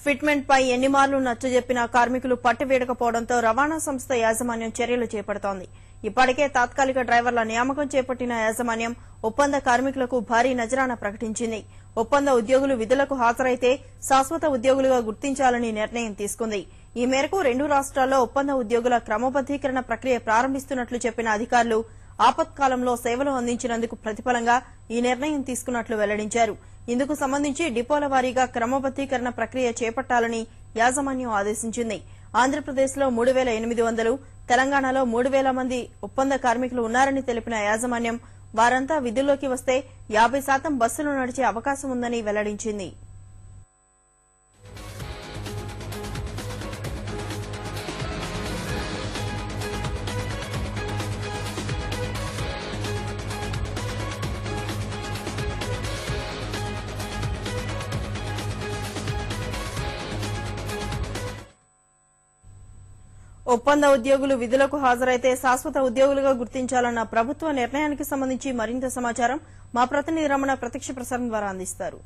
Fitment పై ఎన్ని మార్లు నచ్చజెప్పినా కార్మికులు పట్టువీడకపోవడంతో రవాణా సంస్థ యాజమాన్యం చర్యలు చేపడుతోంది. ఇప్పటికే తాత్కాలిక డ్రైవర్ల నియామకం చేపట్టిన యాజమాన్యం ఒప్పంద కార్మికులకు భారీ నజరానా ప్రకటించింది. ఒప్పంద ఉద్యోగులు విధులకు హాజరైతే శాశ్వత ఉద్యోగులుగా గుర్తించాలని నిర్ణయం తీసుకుంది. ఈ మేరకు 2 రాష్ట్రాల్లో ఒప్పంద ఉద్యోగుల క్రమబద్దీకరణ ప్రక్రియ ప్రారంభిస్తున్నట్లు చెప్పిన అధికారులు ఆపత్కాలంలో సేవలు అందించినందుకు ప్రతిఫలంగా ఈ నిర్ణయం తీసుకున్నట్లు వెల్లడించారు. ఇందుకు సంబంధించి డిపోల వారీగా క్రమబద్దీకరణ ప్రక్రియ చేపట్టాలని యాజమాన్యం ఆదేశించింది. ఆంధ్రప్రదేశ్లో 3,800, తెలంగాణలో 3,000 మంది ఒప్పంద కార్మికులు ఉన్నారని తెలిపిన యాజమాన్యం వారంతా విధుల్లోకి వస్తే 50% బస్సులు నడిచే అవకాశం ఉందని వెల్లడించింది. ఒప్పంద ఉద్యోగులు విధులకు హాజరైతే శాశ్వత ఉద్యోగులుగా గుర్తించాలన్న ప్రభుత్వ నిర్ణయానికి సంబంధించి మరింత సమాచారం మా ప్రతినిధి రమణ ప్రత్యక్ష ప్రసారం ద్వారా అందిస్తారు.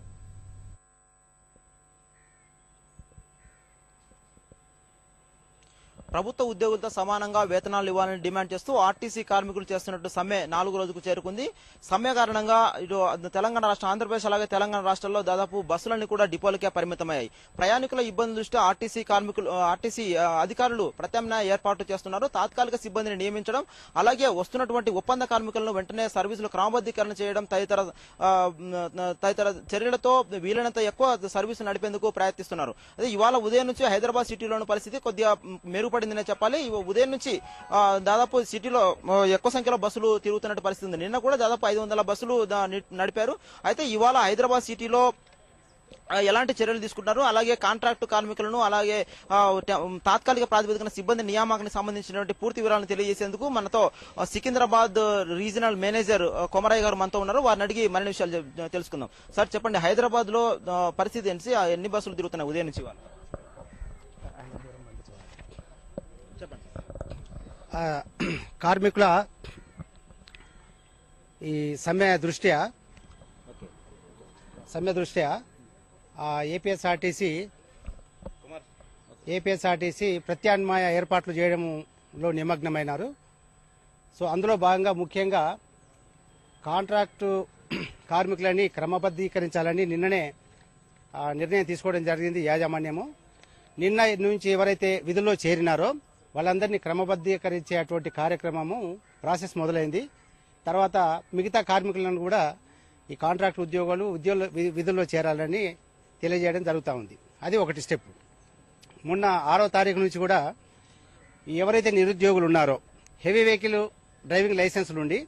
ప్రభుత్వ ఉద్యోగులతో సమానంగా వేతనాలు ఇవ్వాలని డిమాండ్ చేస్తూ ఆర్టీసీ కార్మికులు చేస్తున్నట్టు సమ్మె 4వ రోజుకు చేరుకుంది. సమ్మె కారణంగా ఇటు తెలంగాణ రాష్ట్రం, ఆంధ్రప్రదేశ్ అలాగే తెలంగాణ రాష్ట్రాల్లో దాదాపు బస్సులన్నీ కూడా డిపోలకే పరిమితమయ్యాయి. ప్రయాణికుల ఇబ్బందుల దృష్ట్యా ఆర్టీసీ అధికారులు ప్రత్యామ్నాయ ఏర్పాటు చేస్తున్నారు. తాత్కాలిక సిబ్బందిని నియమించడం, అలాగే వస్తున్నటువంటి ఒప్పంద కార్మికులను వెంటనే సర్వీసులు క్రమబద్దీకరణ చేయడం తదితర చర్యలతో వీలైనంత ఎక్కువ సర్వీసు నడిపేందుకు ప్రయత్నిస్తున్నారు. అదే ఇవాళ ఉదయం నుంచి హైదరాబాద్ సిటీలోని పరిస్థితి కొద్దిగా మెరుగుపడిందనే చెప్పాలి. ఉదయం నుంచి దాదాపు సిటీలో ఎక్కువ సంఖ్యలో బస్సులు తిరుగుతున్నట్టు పరిస్థితి ఉంది. నిన్న కూడా దాదాపు 500 బస్సులు నడిపారు. అయితే ఇవాళ హైదరాబాద్ సిటీలో ఎలాంటి చర్యలు తీసుకుంటున్నారు, అలాగే కాంట్రాక్టు కార్మికులను, అలాగే తాత్కాలిక ప్రాతిపదికన సిబ్బంది నియామకానికి సంబంధించినటువంటి పూర్తి వివరాలను తెలియజేసేందుకు మనతో సికింద్రాబాద్ రీజనల్ మేనేజర్ కొమరయ్య గారు మనతో ఉన్నారు. వారిని అడిగి మరిన్ని విషయాలు తెలుసుకుందాం. సార్ చెప్పండి, హైదరాబాద్ లో పరిస్థితి ఏంటి? ఎన్ని బస్సులు తిరుగుతున్నాయి ఉదయం నుంచి? కార్మికుల ఈ సమ్మె దృష్ట్యా ఏపీఎస్ఆర్టీసీ ప్రత్యామ్నాయ ఏర్పాట్లు చేయడంలో నిమగ్నమైనారు. సో అందులో భాగంగా ముఖ్యంగా కాంట్రాక్టు కార్మికులని క్రమబద్దీకరించాలని నిన్ననే నిర్ణయం తీసుకోవడం జరిగింది యాజమాన్యము. నిన్న నుంచి ఎవరైతే విధుల్లో చేరినారో వాళ్ళందరినీ క్రమబద్దీకరించేటువంటి కార్యక్రమము ప్రాసెస్ మొదలైంది. తర్వాత మిగతా కార్మికులను కూడా ఈ కాంట్రాక్ట్ ఉద్యోగులు విధుల్లో చేరాలని తెలియజేయడం జరుగుతూ ఉంది. అది ఒకటి స్టెప్. మొన్న 6వ తారీఖు నుంచి కూడా ఎవరైతే నిరుద్యోగులు ఉన్నారో హెవీ వెహికల్ డ్రైవింగ్ లైసెన్స్ నుండి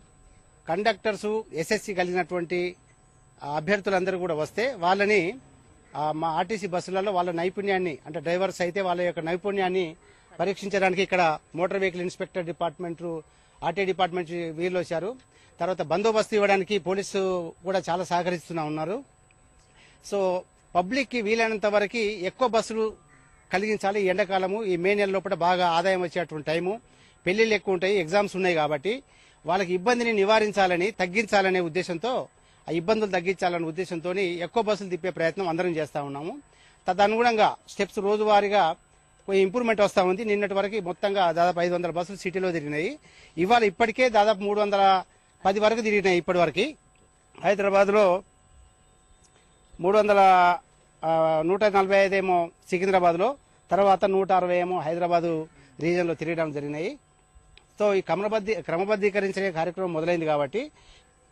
కండక్టర్స్ ఎస్ఎస్సి కలిగినటువంటి అభ్యర్థులందరూ కూడా వస్తే వాళ్ళని మా ఆర్టీసీ బస్సులలో వాళ్ళ నైపుణ్యాన్ని, అంటే డ్రైవర్స్ అయితే వాళ్ళ యొక్క నైపుణ్యాన్ని పరీక్షించడానికి ఇక్కడ motor vehicle inspector department, RT department వీళ్ళు వచ్చారు. తర్వాత బందోబస్తు ఇవ్వడానికి పోలీసు కూడా చాలా సహకరిస్తూ ఉన్నారు. సో పబ్లిక్ కి వీలైనంత వరకు ఎక్కువ బస్సులు కలిగించాలి. ఈ ఎండాకాలము, ఈ మే నెల లోపల బాగా ఆదాయం వచ్చేటువంటి టైము, పెళ్లిళ్ళు ఎక్కువ ఉంటాయి, ఎగ్జామ్స్ ఉన్నాయి కాబట్టి వాళ్ళకి ఇబ్బందిని నివారించాలని, తగ్గించాలనే ఉద్దేశంతో, ఆ ఇబ్బందులు తగ్గించాలనే ఉద్దేశంతో ఎక్కువ బస్సులు తిప్పే ప్రయత్నం అందరం చేస్తా ఉన్నాము. తదనుగుణంగా స్టెప్స్ రోజువారీగా ఇంప్రూవ్మెంట్ వస్తా ఉంది. నిన్నటి వరకు మొత్తంగా దాదాపు 500 బస్సులు సిటీలో తిరిగినాయి. ఇవాళ ఇప్పటికే దాదాపు 310 వరకు తిరిగినాయి. ఇప్పటి వరకు హైదరాబాద్ లో 145 ఏమో సికింద్రాబాద్ లో, తర్వాత 160 ఏమో హైదరాబాద్ రీజన్ లో తిరగడం జరిగినాయి. సో ఈ క్రమబద్దీకరించే కార్యక్రమం మొదలైంది కాబట్టి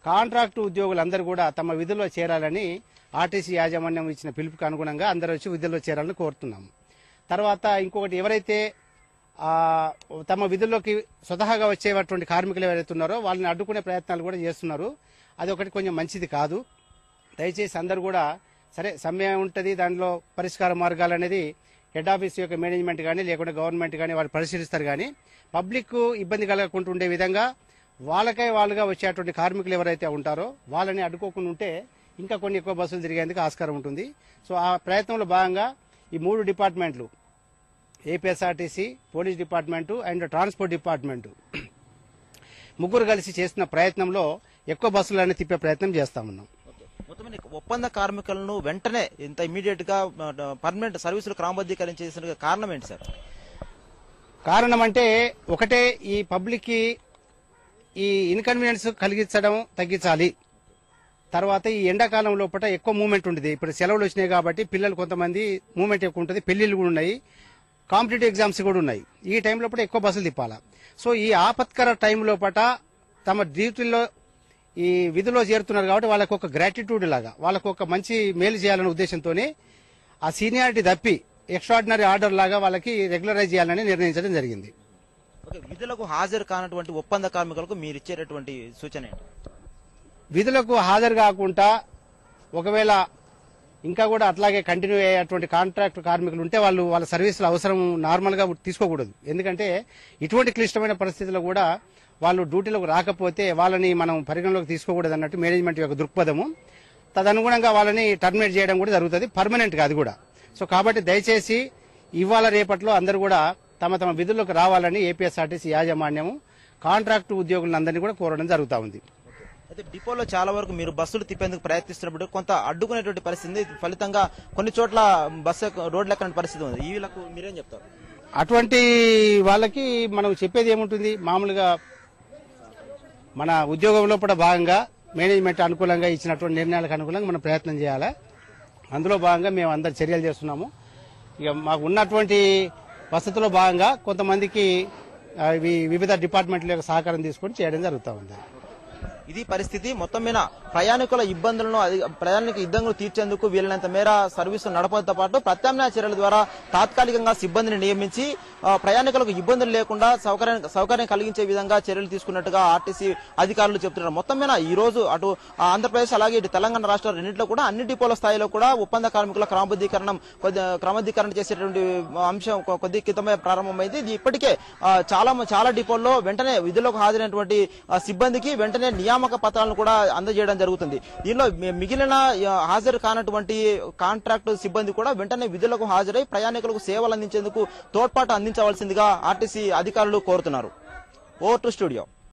కాంట్రాక్టు ఉద్యోగులందరూ కూడా తమ విధుల్లో చేరాలని ఆర్టీసీ యాజమాన్యం ఇచ్చిన పిలుపుకు అనుగుణంగా అందరూ వచ్చి విధుల్లో చేరాలని కోరుతున్నాము. తర్వాత ఇంకొకటి, ఎవరైతే తమ విధుల్లోకి స్వతహాగా వచ్చేటువంటి కార్మికులు ఎవరైతే ఉన్నారో వాళ్ళని అడ్డుకునే ప్రయత్నాలు కూడా చేస్తున్నారు. అది ఒకటి కొంచెం మంచిది కాదు. దయచేసి అందరూ కూడా సరే సమ్మె ఉంటుంది, దానిలో పరిష్కార మార్గాలు అనేది హెడ్ ఆఫీస్ యొక్క మేనేజ్మెంట్ కానీ లేకుంటే గవర్నమెంట్ కానీ వారు పరిశీలిస్తారు. కానీ పబ్లిక్ ఇబ్బంది కలగకుండా ఉండే విధంగా వాళ్ళుగా వచ్చేటువంటి కార్మికులు ఎవరైతే ఉంటారో వాళ్ళని అడ్డుకోకుండా ఉంటే ఇంకా కొన్ని ఎక్కువ బస్సులు తిరిగేందుకు ఆస్కారం ఉంటుంది. సో ఆ ప్రయత్నంలో భాగంగా ఈ 3 డిపార్ట్మెంట్లు, APSRTC, police department and transport department ముగ్గురు కలిసి చేస్తున్న ప్రయత్నంలో ఎక్కువ బస్సులన్నీ తిప్పే ప్రయత్నం చేస్తా ఉన్నాం. మొత్తం ఒప్పంద కార్మికులను వెంటనే ఇంత ఇమీడియట్ గా పర్మనెంట్ సర్వీసులు క్రమబద్ధీకరించేసిన కారణం ఏంటి సార్? కారణం అంటే ఒకటే, ఈ పబ్లిక్ కి ఈ ఇన్కన్వీనియన్స్ కలిగించడం తగ్గించాలి. తర్వాత ఈ ఎండాకాలం లోపల ఎక్కువ మూవ్మెంట్ ఉంటుంది. ఇప్పుడు సెలవులు వచ్చినాయి కాబట్టి పిల్లలు కొంతమంది మూవ్మెంట్ ఎక్కువ ఉంటుంది, పెళ్లిళ్ళు కూడా ఉన్నాయి, కాంపిటేటివ్ ఎగ్జామ్స్ కూడా ఉన్నాయి. ఈ టైం లోపల ఎక్కువ బస్సులు తిప్పాలా. సో ఈ ఆపత్కర టైం లోపల తమ డ్యూటీల్లో ఈ విధిలో చేరుతున్నారు కాబట్టి వాళ్ళకు ఒక గ్రాటిట్యూడ్ లాగా, వాళ్ళకు ఒక మంచి మేలు చేయాలనే ఉద్దేశంతోనే ఆ సీనియారిటీ తప్పి ఎక్స్ట్రాడినరీ ఆర్డర్ లాగా వాళ్ళకి రెగ్యులరైజ్ చేయాలని నిర్ణయించడం జరిగింది. విధులకు హాజరు కానటువంటి ఒప్పంద కార్మికులకు మీరు ఇచ్చేటటువంటి సూచన ఏంటి? విధులకు హాజరు కాకుండా ఒకవేళ ఇంకా కూడా అట్లాగే కంటిన్యూ అయ్యేటువంటి కాంట్రాక్ట్ కార్మికులు ఉంటే వాళ్ళ సర్వీసుల అవసరం నార్మల్ గా తీసుకోకూడదు. ఎందుకంటే ఇటువంటి క్లిష్టమైన పరిస్థితుల్లో కూడా వాళ్ళు డ్యూటీలకు రాకపోతే వాళ్ళని మనం పరిగణలోకి తీసుకోకూడదు అన్నట్టు మేనేజ్మెంట్ యొక్క దృక్పథము. తదనుగుణంగా వాళ్ళని టర్మినేట్ చేయడం కూడా జరుగుతుంది, పర్మనెంట్ గా అది కూడా. సో కాబట్టి దయచేసి ఇవాళ రేపట్లో అందరూ కూడా తమ తమ విధుల్లోకి రావాలని ఏపీఎస్ఆర్టీసీ యాజమాన్యము కాంట్రాక్టు ఉద్యోగులందరినీ కూడా కోరడం జరుగుతూ ఉంది. అయితే డిపోలో చాలా వరకు మీరు బస్సులు తిప్పేందుకు ప్రయత్నిస్తున్నప్పుడు కొంత అడ్డుకునేటువంటి పరిస్థితి, ఫలితంగా కొన్ని చోట్ల బస్సు రోడ్లు ఎక్కని పరిస్థితి ఉంది. ఈ వీళ్ళకు మీరేం చెప్తారు? అటువంటి వాళ్ళకి మనం చెప్పేది ఏముంటుంది, మామూలుగా మన ఉద్యోగంలో కూడా భాగంగా మేనేజ్మెంట్ అనుకూలంగా ఇచ్చినటువంటి నిర్ణయాలకు అనుకూలంగా మనం ప్రయత్నం చేయాలి. అందులో భాగంగా మేము అందరు చర్యలు చేస్తున్నాము. ఇక మాకు ఉన్నటువంటి వసతిలో భాగంగా కొంతమందికి వివిధ డిపార్ట్మెంట్ల యొక్క సహకారం తీసుకొని చేయడం జరుగుతూ ఉంది. ఇది పరిస్థితి. మొత్తం మీద ప్రయాణికుల ఇబ్బందులు తీర్చేందుకు వీలైనంత మేర సర్వీసులు నడపడంతో పాటు ప్రత్యామ్నాయ చర్యల ద్వారా తాత్కాలికంగా సిబ్బందిని నియమించి ప్రయాణికులకు ఇబ్బందులు లేకుండా సౌకర్యం కలిగించే విధంగా చర్యలు తీసుకున్నట్టుగా ఆర్టీసీ అధికారులు చెబుతున్నారు. మొత్తం మీద ఈ రోజు అటు ఆంధ్రప్రదేశ్ అలాగే ఇటు తెలంగాణ రాష్ట్రాల రెండింటిలో కూడా అన్ని డిపోల స్థాయిలో కూడా ఒప్పంద కార్మికుల క్రమబద్ధీకరణ చేసేటువంటి అంశం కొద్ది క్రితమే ప్రారంభమైంది. ఇది ఇప్పటికే చాలా డిపోల్లో వెంటనే విధులకు హాజరైనటువంటి సిబ్బందికి వెంటనే నియామక పత్రాలను కూడా అందజేయడం జరుగుతుంది. దీనిలో మిగిలిన హాజరు కానటువంటి కాంట్రాక్టు సిబ్బంది కూడా వెంటనే విధులకు హాజరై ప్రయాణికులకు సేవలు అందించేందుకు తోడ్పాటు అందించవలసిందిగా ఆర్టీసీ అధికారులు కోరుతున్నారు. Over to studio.